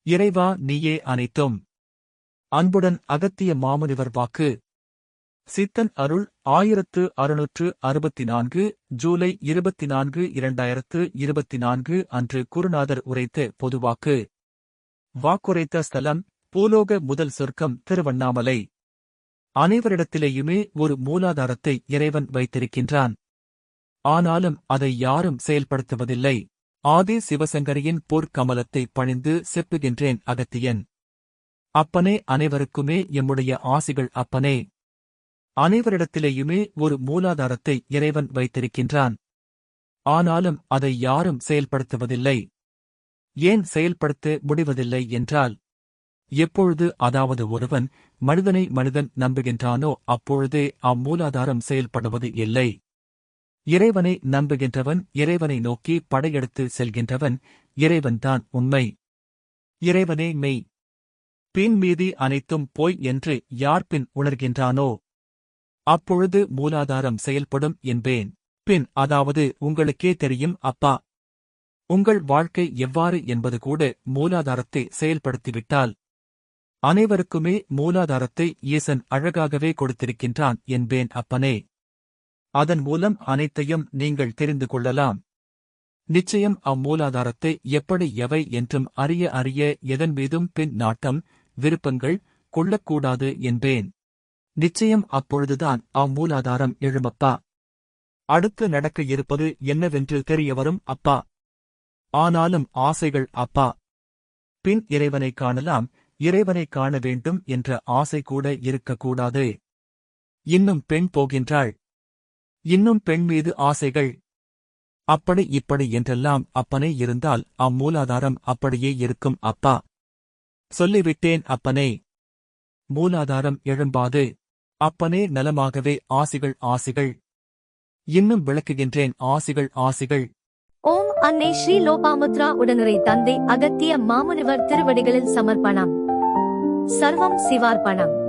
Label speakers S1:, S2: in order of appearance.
S1: இறைவா நீயே அனைத்தும். அன்புடன் அகத்திய மாமுனிவர் வாக்கு. சித்தன் அருள் 1664 ஜூலை 24 2024 அன்று குருநாதர் உரைத்த பொதுவாக்கு. வாக்குரைத்த ஸ்தலம் பூலோக முதல் சொர்க்கம் திருவண்ணாமலை. அனைவரிடத்திலேயுமே ஒரு மூலாதாரத்தை இறைவன் வைத்திருக்கின்றான். ஆனாலும் அதை யாரும் செயல்படுத்துவதில்லை. ஆதி சிவசங்கரியின் பொற்கமலத்தை பணிந்து செப்புகின்றேன் அகத்தியன். அப்பனே, அனைவருக்குமே எம்முடைய ஆசிகள் அப்பனே. அனைவரிடத்திலேயுமே ஒரு மூலாதாரத்தை இறைவன் வைத்திருக்கின்றான். ஆனாலும் அதை யாரும் செயல்படுத்துவதில்லை. ஏன் செயல்படுத்த முடிவதில்லை என்றால், எப்பொழுது அதாவது ஒருவன் மனிதன் நம்புகின்றானோ அப்பொழுதே அம்மூலாதாரம் செயல்படுவது இல்லை. இறைவனை நம்புகின்றவன், இறைவனை நோக்கி படையெடுத்து செல்கின்றவன், இறைவன்தான் உண்மை. இறைவனே மெய். பின் மீதி அனைத்தும் பொய் என்று யார் பின் உணர்கின்றானோ அப்பொழுது மூலாதாரம் செயல்படும் என்பேன். பின் அதாவது உங்களுக்கே தெரியும் அப்பா. உங்கள் வாழ்க்கை எவ்வாறு என்பது கூட மூலாதாரத்தை செயல்படுத்திவிட்டால். அனைவருக்குமே மூலாதாரத்தை ஈசன் அழகாகவே கொடுத்திருக்கின்றான் என்பேன் அப்பனே. அதன் மூலம் அனைத்தையும் நீங்கள் தெரிந்து கொள்ளலாம். நிச்சயம் அம்மூலாதாரத்தை எப்படி எவை என்றும் அறிய எதன் மீதும் பின் நாட்டம் விருப்பங்கள் கொள்ளக்கூடாது என்பேன். நிச்சயம் அப்பொழுதுதான் அம்மூலாதாரம் எழுமப்பா. அடுத்து நடக்க இருப்பது என்னவென்று தெரியவரும் அப்பா. ஆனாலும் ஆசைகள் அப்பா. பின் இறைவனை காணலாம், இறைவனை காண வேண்டும் என்ற ஆசை கூட இருக்கக்கூடாது. இன்னும் பெண் போகின்றாள். இன்னும் பெண் மீது ஆசைகள். அப்படி இப்படி என்றெல்லாம் அப்பனே இருந்தால் அம்மூலாதாரம் அப்படியே இருக்கும் அப்பா. சொல்லிவிட்டேன் அப்பனே. மூலாதாரம் எழும்பாது. அப்பனே நலமாகவே ஆசிகள். இன்னும் விளக்குகின்றேன் ஆசிகள்.
S2: ஓம் அன்னை ஸ்ரீ லோபாமுத்ரா உடனுரை தந்தை அகத்திய மாமுனிவர் திருவடிகளில் சமர்ப்பணம். சர்வம் சிவார்ப்பணம்.